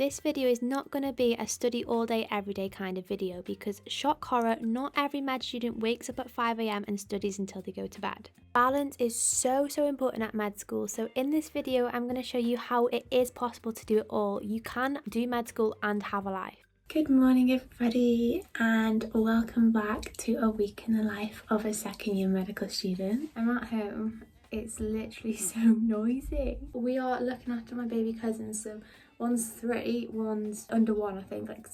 This video is not going to be a study all day every day kind of video because shock horror, not every med student wakes up at 5 a.m. and studies until they go to bed. Balance is so important at med school, so in this video I'm going to show you how it is possible to do it all. You can do med school and have a life. Good morning everybody and welcome back to a week in the life of a second year medical student. I'm at home. It's literally so noisy. We are looking after my baby cousins, so one's 3, one's under 1, I think, like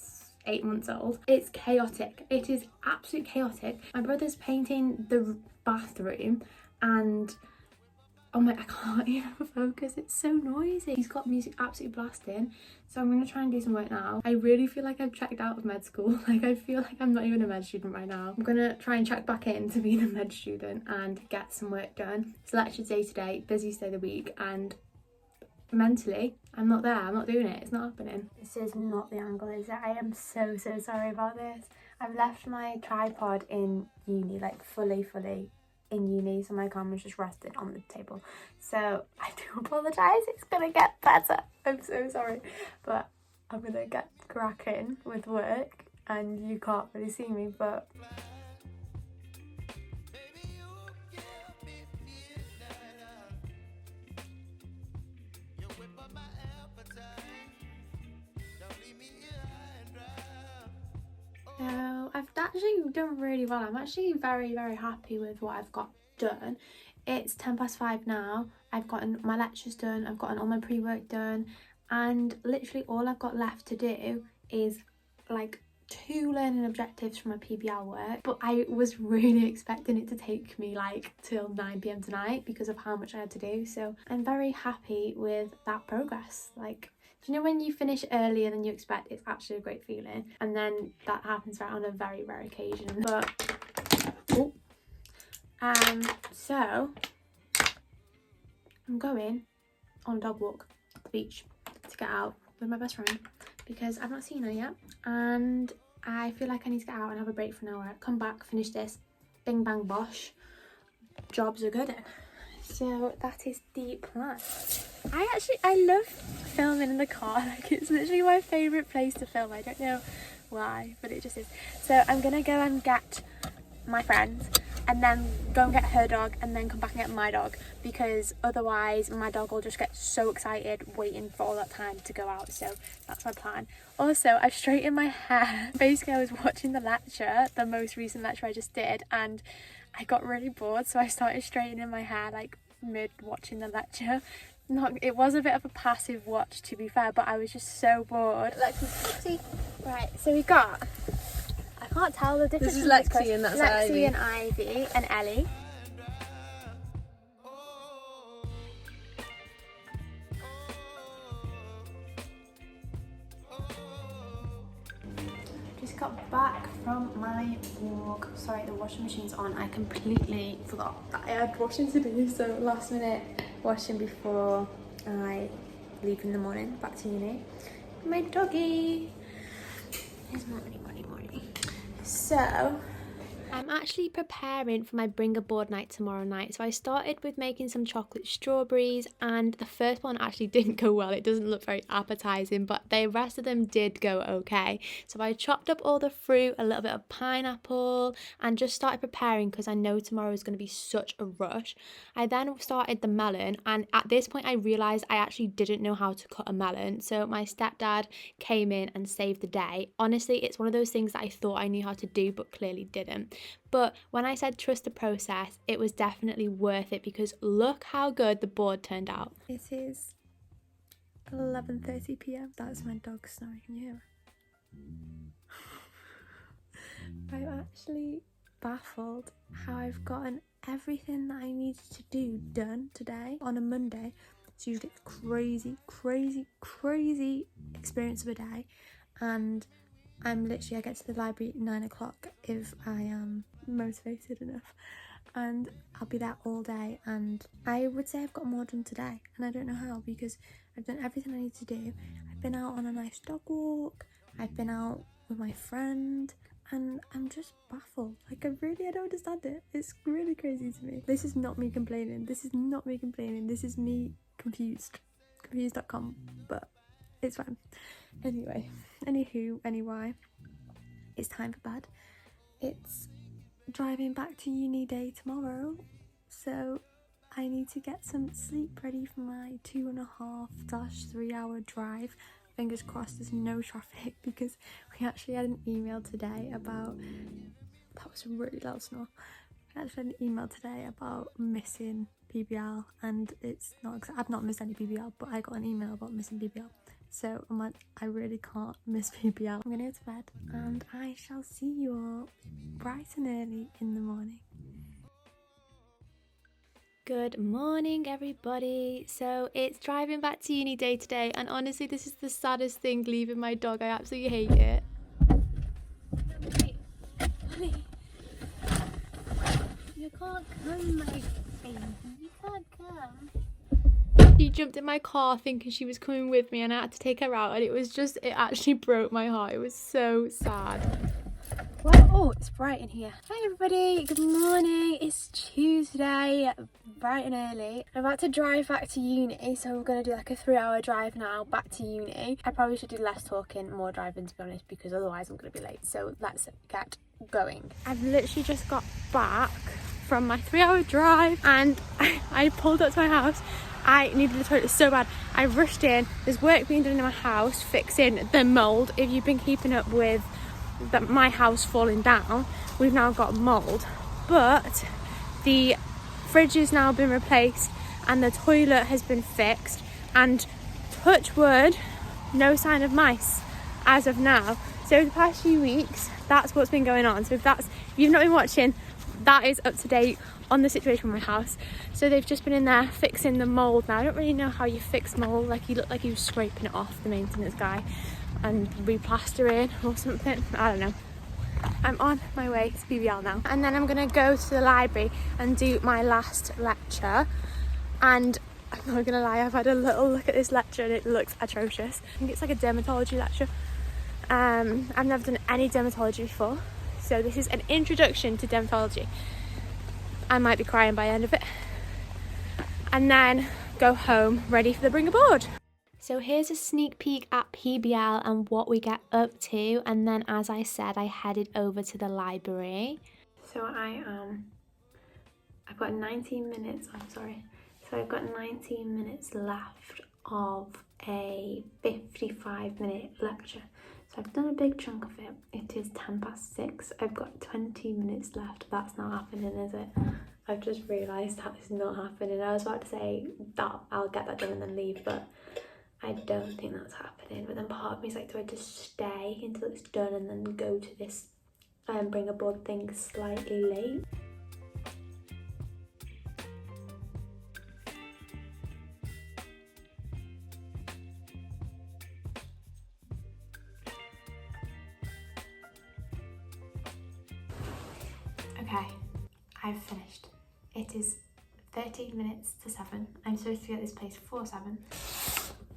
8 months old. It's chaotic. It is absolutely chaotic. My brother's painting the bathroom and oh my, I can't even focus. It's so noisy. He's got music absolutely blasting. So I'm going to try and do some work now. I really feel like I've checked out of med school. Like I feel like I'm not even a med student right now. I'm going to try and check back into being a med student and get some work done. It's lecture day today, busiest day of the week, and mentally I'm not there. I'm not doing it. It's not happening. This is not the angle, is it? I am so sorry about this. I've left my tripod in uni, like fully in uni, so my camera's just rested on the table, so I do apologise. It's gonna get better. I'm so sorry, but I'm gonna get cracking with work and you can't really see me, but so I've actually done really well. I'm actually very happy with what I've got done. It's 5:10 now. I've gotten my lectures done, I've gotten all my pre-work done, and literally all I've got left to do is like 2 learning objectives from my PBL work, but I was really expecting it to take me like till 9 p.m. tonight because of how much I had to do, so I'm very happy with that progress. Like, do you know when you finish earlier than you expect? It's actually a great feeling, and then that happens on a very rare occasion. But so I'm going on a dog walk at the beach to get out with my best friend because I've not seen her yet, and I feel like I need to get out and have a break for an hour, come back, finish this, bing bang bosh, jobs are good. So that is the plan. I love filming in the car. Like, it's literally my favourite place to film. I don't know why, but it just is. So I'm gonna go and get my friend and then go and get her dog and then come back and get my dog, because otherwise my dog will just get so excited waiting for all that time to go out. So that's my plan. Also, I've straightened my hair. Basically, I was watching the lecture, the most recent lecture I just did, and I got really bored, so I started straightening my hair like mid watching the lecture. It was a bit of a passive watch, to be fair, but I was just so bored. Lexi, right, so we got, I can't tell the difference. This is Lexi and that's Lexi Ivy. and Ivy and Ellie. Just got back from my walk. Sorry, the washing machine's on. I completely forgot that I had washing to do, so last minute washing before I leave in the morning back to uni. My doggy is morning. So I'm actually preparing for my bring a board night tomorrow night. So I started with making some chocolate strawberries, and the first one actually didn't go well. It doesn't look very appetizing, but the rest of them did go okay. So I chopped up all the fruit, a little bit of pineapple, and just started preparing because I know tomorrow is going to be such a rush. I then started the melon, and at this point I realized I actually didn't know how to cut a melon. So my stepdad came in and saved the day. Honestly, it's one of those things that I thought I knew how to do but clearly didn't. But when I said trust the process, it was definitely worth it because look how good the board turned out. It is 11:30 p.m. That's my dog snoring. Can you hear her? I'm actually baffled how I've gotten everything that I needed to do done today on a Monday. It's usually a crazy experience of a day, and I get to the library at 9 o'clock if I am motivated enough, and I'll be there all day, and I would say I've got more done today, and I don't know how because I've done everything I need to do. I've been out on a nice dog walk, I've been out with my friend, and I'm just baffled. Like, I don't understand it. It's really crazy to me. This is not me complaining. This is me confused. Confused.com, but It's fine. Anyway, anyway, it's time for bed. It's driving back to uni day tomorrow, so I need to get some sleep ready for my 2.5-3 hour drive. Fingers crossed there's no traffic, because we actually had an email today about, that was a really loud snore. We actually had an email today about missing PBL, and it's not, I've not missed any PBL, but I got an email about missing PBL. So I'm like, I really can't miss PBL. I'm gonna go to bed and I shall see you all bright and early in the morning. Good morning, everybody. So it's driving back to uni day today, and honestly this is the saddest thing, leaving my dog. I absolutely hate it. Honey, you can't come, my baby. You can't come. She jumped in my car thinking she was coming with me, and I had to take her out, and it actually broke my heart. It was so sad. Well, oh, it's bright in here. Hi everybody, good morning. It's Tuesday, bright and early. I'm about to drive back to uni, so we're going to do like a 3-hour drive now back to uni. I probably should do less talking, more driving, to be honest, because otherwise I'm going to be late. So let's get going. I've literally just got back from my 3-hour drive, and I pulled up to my house. I needed the toilet so bad. I rushed in. There's work being done in my house fixing the mould. If you've been keeping up with my house falling down, we've now got mould, but the fridge has now been replaced and the toilet has been fixed, and touch wood, no sign of mice as of now. So the past few weeks, that's what's been going on. So if you've not been watching, that is up to date on the situation with my house. So they've just been in there fixing the mould now. I don't really know how you fix mould. Like, you look like you were scraping it off, the maintenance guy, and replastering or something. I don't know. I'm on my way to PBL now, and then I'm gonna go to the library and do my last lecture. And I'm not gonna lie, I've had a little look at this lecture and it looks atrocious. I think it's like a dermatology lecture. I've never done any dermatology before, so this is an introduction to dermatology. I might be crying by the end of it, and then go home ready for the bring aboard. So here's a sneak peek at PBL and what we get up to, and then, as I said, I headed over to the library. So I've got 19 minutes, So I've got 19 minutes left of a 55-minute lecture. So I've done a big chunk of it. It is 6:10. I've got 20 minutes left. That's not happening, is it? I've just realised that is not happening. I was about to say that I'll get that done and then leave, but I don't think that's happening. But then part of me is like, do I just stay until it's done and then go to this bring aboard thing slightly late? Okay, I've finished. It is 13 minutes to 7. I'm supposed to get this place before 7.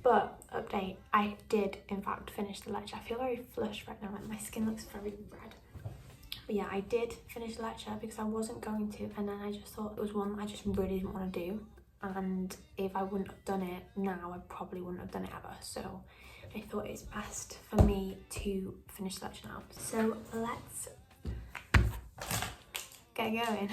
But, update, I did in fact finish the lecture. I feel very flushed right now, like my skin looks very red. But yeah, I did finish the lecture because I wasn't going to, and then I just thought it was one I just really didn't want to do. And if I wouldn't have done it now, I probably wouldn't have done it ever. So I thought it's best for me to finish the lecture now. So let's get going.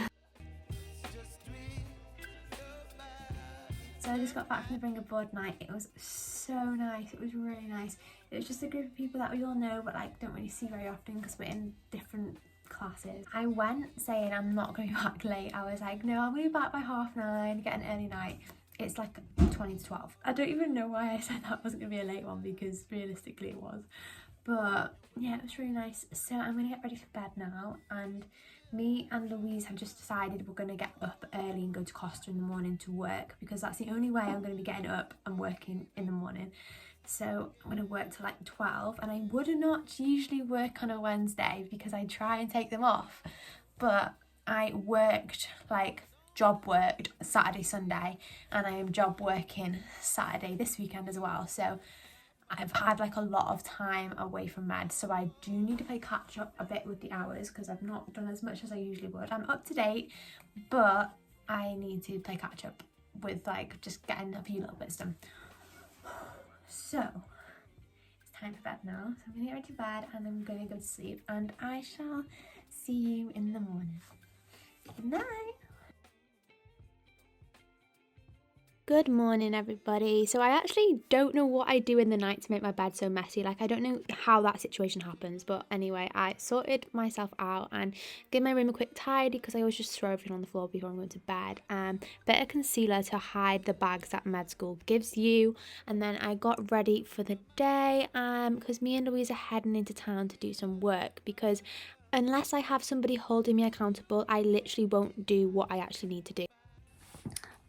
So I just got back from the bring aboard night. It was so nice. It was really nice. It was just a group of people that we all know but like don't really see very often because we're in different classes. I went saying I'm not going back late. I was like, no, I'm going to be back by 9:30, get an early night. It's like 20 to 12. I don't even know why I said that wasn't going to be a late one, because realistically it was. But yeah, it was really nice. So I'm going to get ready for bed now, and me and Louise have just decided we're going to get up early and go to Costa in the morning to work, because that's the only way I'm going to be getting up and working in the morning. So I'm going to work till like 12, and I would not usually work on a Wednesday because I try and take them off, but I job worked Saturday, Sunday, and I am job working Saturday this weekend as well. So I've had like a lot of time away from med, so I do need to play catch up a bit with the hours because I've not done as much as I usually would. I'm up to date, but I need to play catch up with like just getting a few little bits done. So time for bed now. So I'm gonna get ready to bed and I'm gonna go to sleep, and I shall see you in the morning. Good night. Good morning, everybody. So I actually don't know what I do in the night to make my bed so messy. Like, I don't know how that situation happens, but anyway, I sorted myself out and gave my room a quick tidy because I always just throw everything on the floor before I'm going to bed. Bit of concealer to hide the bags that med school gives you, and then I got ready for the day because me and Louise are heading into town to do some work, because unless I have somebody holding me accountable, I literally won't do what I actually need to do.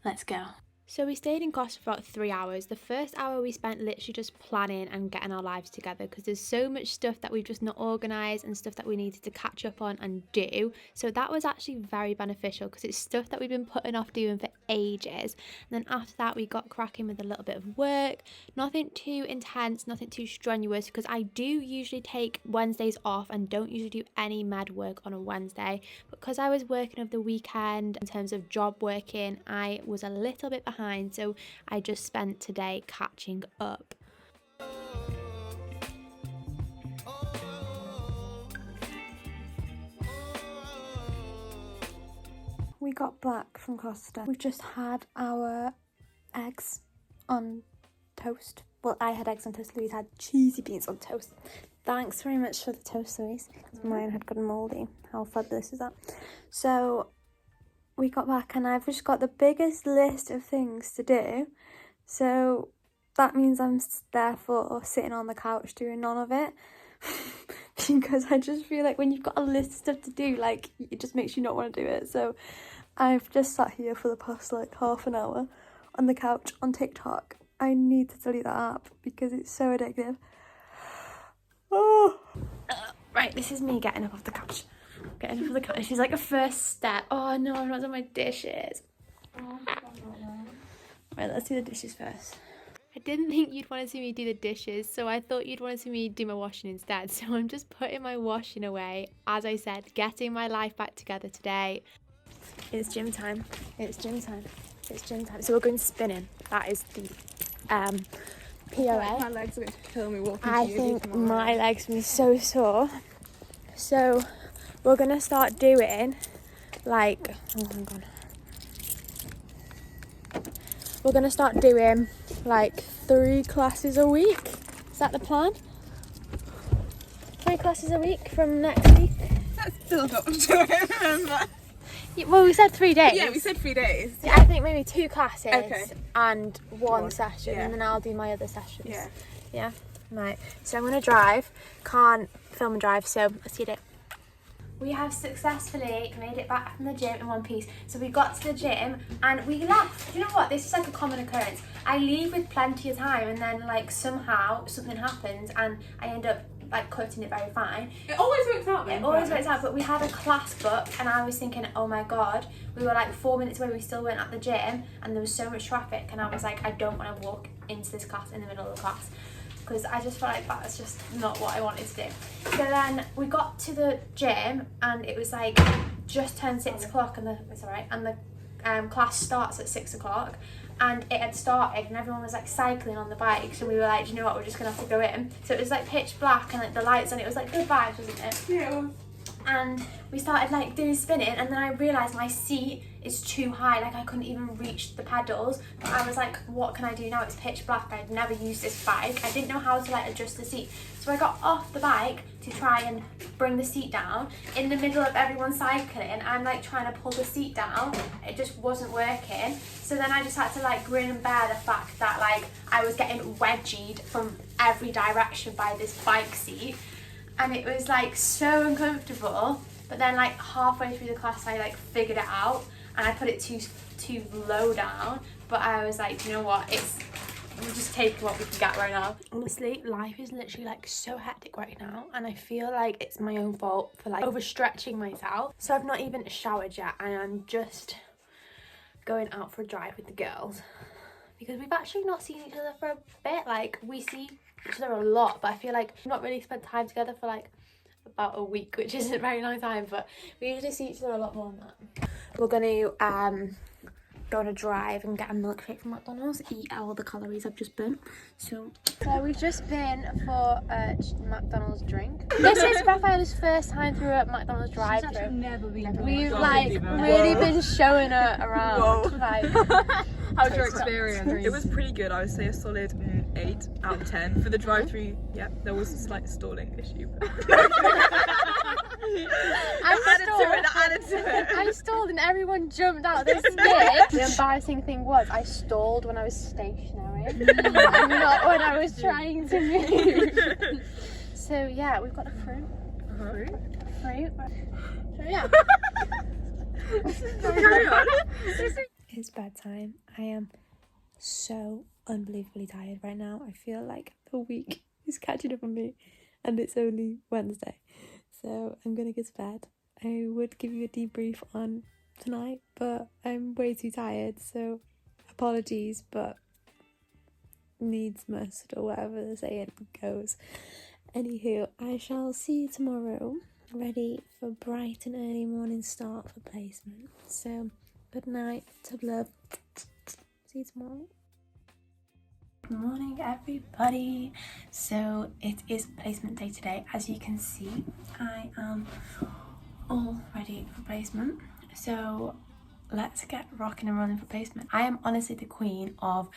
Let's go. So we stayed in Costa for about 3 hours. The first hour we spent literally just planning and getting our lives together, because there's so much stuff that we've just not organised and stuff that we needed to catch up on and do. So that was actually very beneficial because it's stuff that we've been putting off doing for ages. And then after that we got cracking with a little bit of work. Nothing too intense, nothing too strenuous, because I do usually take Wednesdays off and don't usually do any med work on a Wednesday. But because I was working over the weekend in terms of job working, I was a little bit behind. So I just spent today catching up. We got back from Costa. We've just had our eggs on toast. Well, I had eggs on toast. Louise had cheesy beans on toast. Thanks very much for the toast, Louise, because mine had gotten mouldy. How fabulous is that? So we got back and I've just got the biggest list of things to do. So that means I'm therefore sitting on the couch doing none of it. Because I just feel like when you've got a list of stuff to do, like, it just makes you not want to do it. So I've just sat here for the past like half an hour on the couch on TikTok. I need to delete that app because it's so addictive. Oh. Right, this is me getting up off the couch. Getting up off the couch. She's like a first step. Oh no, I've not done my dishes. Right, let's do the dishes first. I didn't think you'd want to see me do the dishes, so I thought you'd want to see me do my washing instead. So I'm just putting my washing away. As I said, getting my life back together today. It's gym time. It's gym time. It's gym time. So we're going spinning. That is the POA. My legs are going to kill me walking. I think my legs will be so sore. So we're going to start doing like, oh hang on. We're going to start doing like 3 classes a week. Is that the plan? 3 classes a week from next week. That's still not true, I remember. Yeah, well, we said 3 days. Yeah, we said 3 days. Yeah, I think maybe 2 classes and one session, yeah. and then I'll do my other sessions. Yeah. Yeah? Right. So I'm going to drive. Can't film and drive, so let's get it. We have successfully made it back from the gym in one piece. So we got to the gym and we left. Do you know what? This is like a common occurrence. I leave with plenty of time and then like somehow something happens and I end up like cutting it very fine. It always works out though. It always works out, but we had a class book and I was thinking, oh my god, we were like 4 minutes away, we still weren't at the gym and there was so much traffic and I was like, I don't want to walk into this class in the middle of the class, because I just felt like that's just not what I wanted to do. So then we got to the gym and it was like just turned 6 o'clock and it's alright, and the class starts at 6 o'clock and it had started and everyone was like cycling on the bike, so we were like, you know what, we're just gonna have to go in. So it was like pitch black and like the lights on, it was like good vibes, wasn't it? Yeah. And we started like doing spinning and then I realised my seat is too high, like I couldn't even reach the pedals. But I was like, what can I do now? It's pitch black, I'd never used this bike, I didn't know how to like adjust the seat. So I got off the bike to try and bring the seat down. In the middle of everyone cycling, I'm like trying to pull the seat down, it just wasn't working. So then I just had to like grin and bear the fact that like I was getting wedgied from every direction by this bike seat. And it was like so uncomfortable, but then like halfway through the class I like figured it out and I put it too low down, but I was like, you know what, we'll just take what we can get right now. Honestly, life is literally like so hectic right now and I feel like it's my own fault for like overstretching myself. So I've not even showered yet and I'm just going out for a drive with the girls because we've actually not seen each other for a bit. Like we see each other a lot, but I feel like we've not really spent time together for like about a week, which isn't a very long time, but we usually see each other a lot more than that. We're going to go on a drive and get a milkshake from McDonald's, eat all the calories I've just burnt. So we've just been for a McDonald's drink. This is Raphael's first time through a McDonald's drive-through. We've like really been showing her around. Like, how's your experience? It was pretty good. I would say a solid 8 out of 10 for the drive-through. Yeah, there was a slight stalling issue. I stalled and everyone jumped out. This bit. The embarrassing thing was I stalled when I was stationary and not when I was trying to move. So yeah, we've got a fruit. Fruit. So yeah. It's bedtime. I am so unbelievably tired right now. I feel like the week is catching up on me and it's only Wednesday. So I'm gonna go to bed. I would give you a debrief on tonight, but I'm way too tired, so apologies, but needs must, or whatever the saying goes. Anywho, I shall see you tomorrow, ready for bright and early morning start for placement. So good night, tub love. See you tomorrow. Good morning, everybody. So it is placement day today. As you can see, I am all ready for placement. So let's get rocking and running for placement. I am honestly the queen of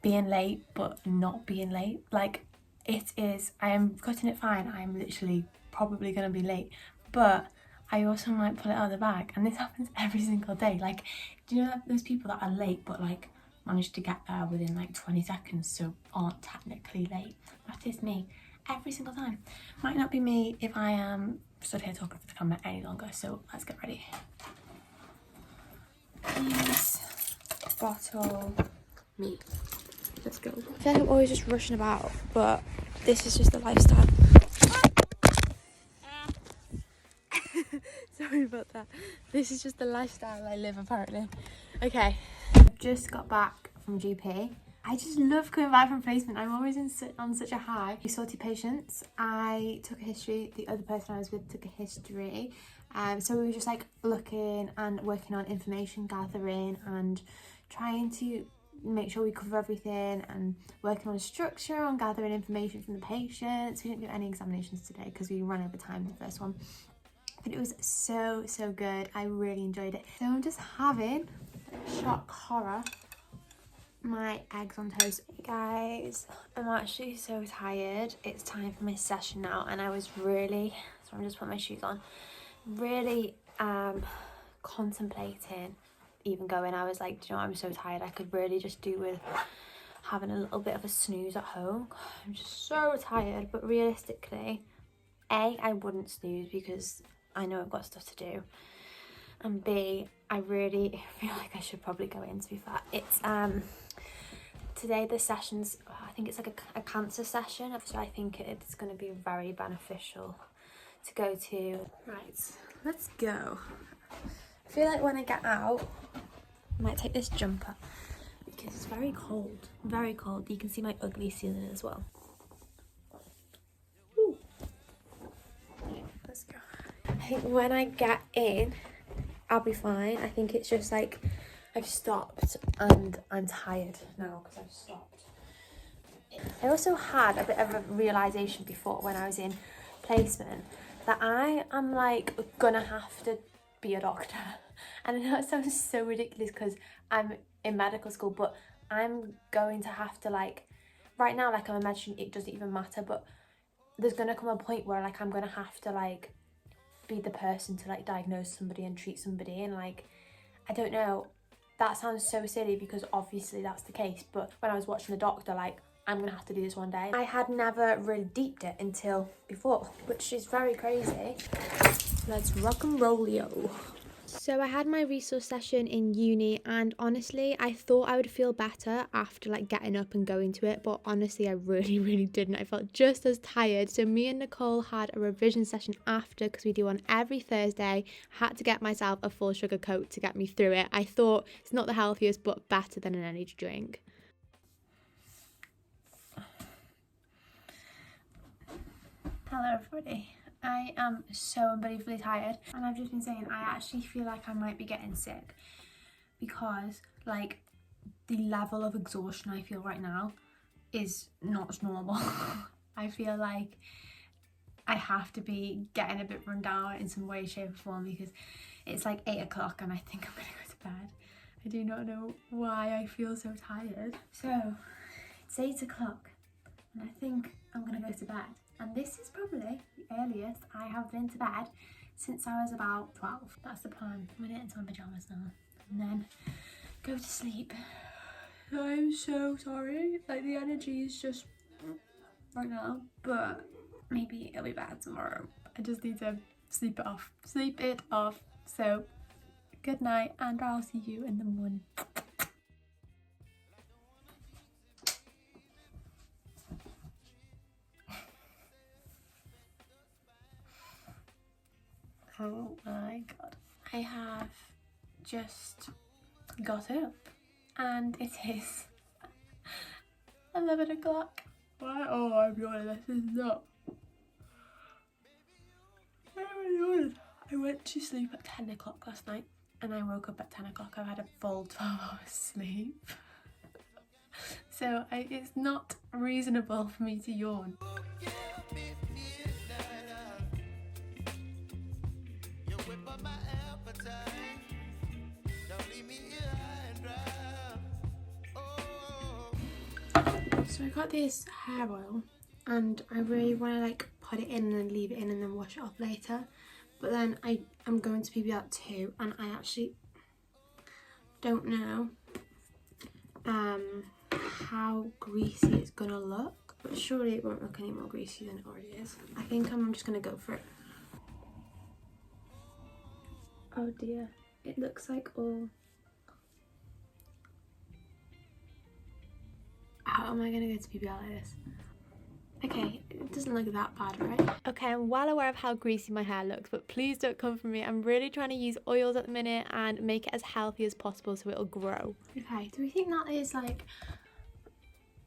being late but not being late. Like, it is, I am cutting it fine. I am literally probably going to be late, but I also might pull it out of the bag, and this happens every single day. Like, do you know those people that are late but like manage to get there within like 20 seconds, so aren't technically late? That is me every single time. Might not be me if I am stood here talking for the camera any longer, so let's get ready. Peas, bottle, meat. Let's go. I feel like I'm always just rushing about, but this is just the lifestyle. Sorry about that. This is just the lifestyle I live, apparently. Okay. I've just got back from GP. I just love coming back from placement. I'm always on such a high. We saw 2 patients. I took a history. The other person I was with took a history. So we were just like looking and working on information gathering and trying to make sure we cover everything and working on structure, on gathering information from the patients. We didn't do any examinations today because we ran over time in the first one. But it was so good. I really enjoyed it. So I'm just having shock horror, my eggs on toast. Hey guys, I'm actually so tired. It's time for my session now, and I was really, so I'm just putting my shoes on, really contemplating even going. I was like, do you know what, I'm so tired. I could really just do with having a little bit of a snooze at home. I'm just so tired, but realistically, A, I wouldn't snooze because I know I've got stuff to do, and B, I really feel like I should probably go in, to be fair. It's today the session's, I think it's like a cancer session, so I think it's going to be very beneficial to go to. Right, let's go. I feel like when I get out, I might take this jumper because it's very cold, very cold. You can see my ugly ceiling as well. Ooh. Let's go. I think when I get in, I'll be fine. I think it's just like I've stopped and I'm tired now because I've stopped. I also had a bit of a realisation before when I was in placement that I am like gonna have to be a doctor. And I know it sounds so ridiculous because I'm in medical school, but I'm going to have to, like, right now, like, I'm imagining it doesn't even matter, but there's gonna come a point where like I'm gonna have to like be the person to like diagnose somebody and treat somebody, and like, I don't know, that sounds so silly because obviously that's the case, but when I was watching the doctor, like, I'm gonna have to do this one day. I had never really deeped it until before, which is very crazy. Let's rock and roll, yo. So I had my resource session in uni, and honestly I thought I would feel better after like getting up and going to it, but honestly I really didn't. I felt just as tired. So me and Nicole had a revision session after, because we do one every Thursday. I had to get myself a full sugar Coke to get me through it. I thought it's not the healthiest but better than an energy drink. Hello everybody. I am so unbelievably tired, and I've just been saying I actually feel like I might be getting sick. because like the level of exhaustion I feel right now is not normal. I feel like I have to be getting a bit run down in some way, shape or form, because it's like 8 o'clock and I think I'm gonna go to bed. I do not know why I feel so tired. So it's 8 o'clock and I think I'm gonna go to bed. And this is probably the earliest I have been to bed since I was about 12. That's the plan. I'm gonna get into my pajamas now and then go to sleep. I'm so sorry, like the energy is just right now, but maybe it'll be better tomorrow. I just need to sleep it off. Sleep it off. So good night and I'll see you in the morning. Oh my god. I have just got up and it is 11 o'clock. Why? Oh, I'm yawning. This is not. I'm yawning. I went to sleep at 10 o'clock last night and I woke up at 10 o'clock. I've had a full 12 hours sleep. So it's not reasonable for me to yawn. So I got this hair oil and I really want to like put it in and then leave it in and then wash it off later, but then I'm going to PB out too and I actually don't know how greasy it's gonna look, but surely it won't look any more greasy than it already is. I think I'm just gonna go for it. Oh dear, it looks like all... How am I gonna go to PBL like this? Okay, it doesn't look that bad, right? Okay, I'm well aware of how greasy my hair looks, but please don't come for me. I'm really trying to use oils at the minute and make it as healthy as possible so it'll grow. Okay, do we think that is like...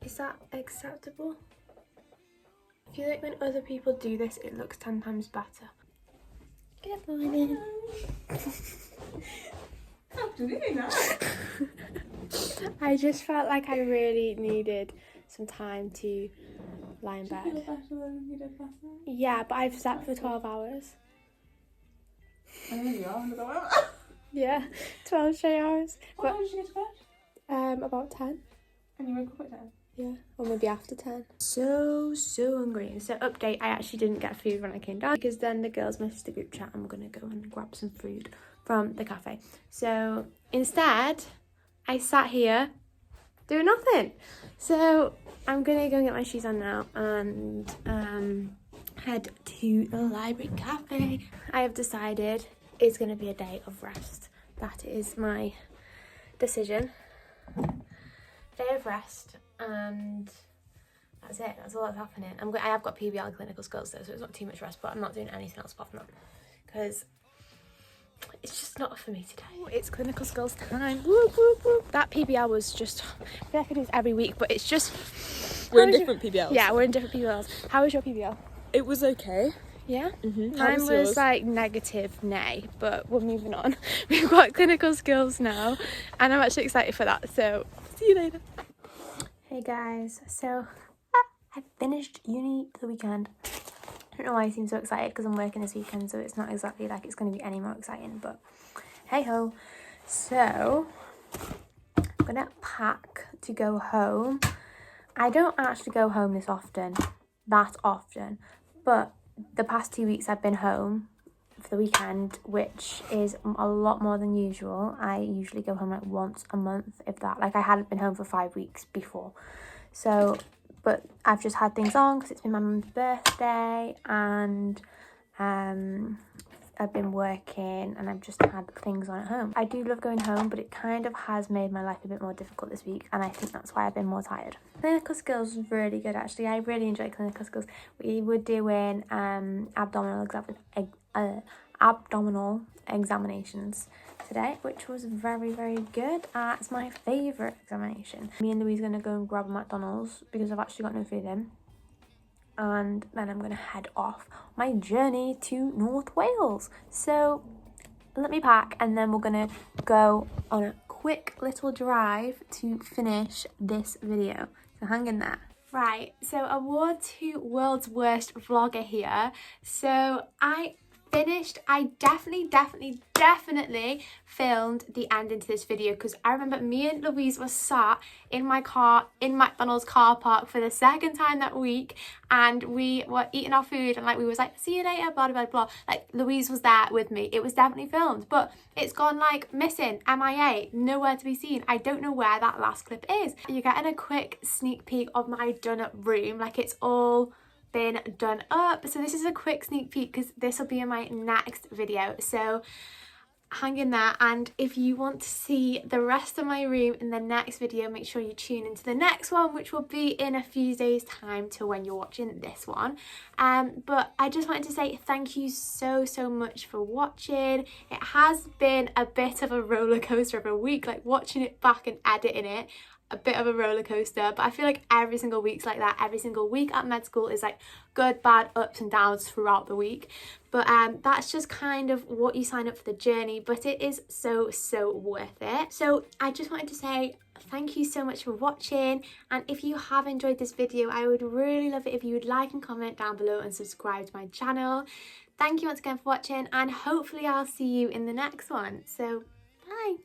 Is that acceptable? I feel like when other people do this, it looks 10 times better. Good morning. After doing that. I just felt like I really needed some time to lie in bed. Do you feel better than you did last night? Yeah, but I've slept for 12 hours. Oh, there you are. Look at Yeah, 12 straight hours. what time did you get to bed? About 10. And you woke up at 10? Yeah, or maybe after 10. So hungry. So update, I actually didn't get food when I came down because then the girls messaged the group chat and we're gonna go and grab some food from the cafe. So instead, I sat here doing nothing. So I'm gonna go and get my shoes on now and head to the library cafe. I have decided it's gonna be a day of rest. That is my decision. Day of rest. And that's it. That's all that's happening. I have got PBL and clinical skills though, so it's not too much rest. But I'm not doing anything else apart from that because it's just not for me today. It's clinical skills time. Whoop, whoop, whoop. That PBL was just... I feel like I do this every week, but it's just... We're in different PBLs. Yeah, we're in different PBLs. How was your PBL? It was okay. Yeah? Mm-hmm. Mine was like negative nay, but we're moving on. We've got clinical skills now, and I'm actually excited for that. So see you later. Hey guys, so I finished uni for the weekend. I don't know why I seem so excited because I'm working this weekend, so it's not exactly like it's going to be any more exciting, but hey ho. So I'm gonna pack to go home. I don't actually go home that often, but the past 2 weeks I've been home for the weekend, which is a lot more than usual. I usually go home like once a month, if that. Like I hadn't been home for 5 weeks before, so but I've just had things on because it's been my mum's birthday and I've been working and I've just had things on at home. I do love going home, but it kind of has made my life a bit more difficult this week, and I think that's why I've been more tired. Clinical skills was really good actually. I really enjoyed clinical skills. We were doing abdominal examinations today, which was very, very good. It's my favourite examination. Me and Louise are going to go and grab a McDonald's because I've actually got no food in. And then I'm going to head off my journey to North Wales. So let me pack and then we're going to go on a quick little drive to finish this video. So hang in there. Right, so award to world's worst vlogger here. So I definitely filmed the ending to this video, because I remember me and Louise were sat in my car in McDonald's car park for the second time that week, and we were eating our food and like we was like, see you later, blah blah blah. Like Louise was there with me. It was definitely filmed, but it's gone like missing, MIA, nowhere to be seen. I don't know where that last clip is. You're getting a quick sneak peek of my done up room, like it's all been done up. So this is a quick sneak peek because this will be in my next video, so hang in there. And if you want to see the rest of my room in the next video, make sure you tune into the next one, which will be in a few days time to when you're watching this one. But I just wanted to say thank you so much for watching. It has been a bit of a roller coaster of a week, like watching it back and editing it, a bit of a roller coaster, but I feel like every single week's like that. Every single week at med school is like good, bad, ups and downs throughout the week, but that's just kind of what you sign up for the journey, but it is so worth it. So I just wanted to say thank you so much for watching, and if you have enjoyed this video, I would really love it if you would like and comment down below and subscribe to my channel. Thank you once again for watching, and hopefully I'll see you in the next one. So bye.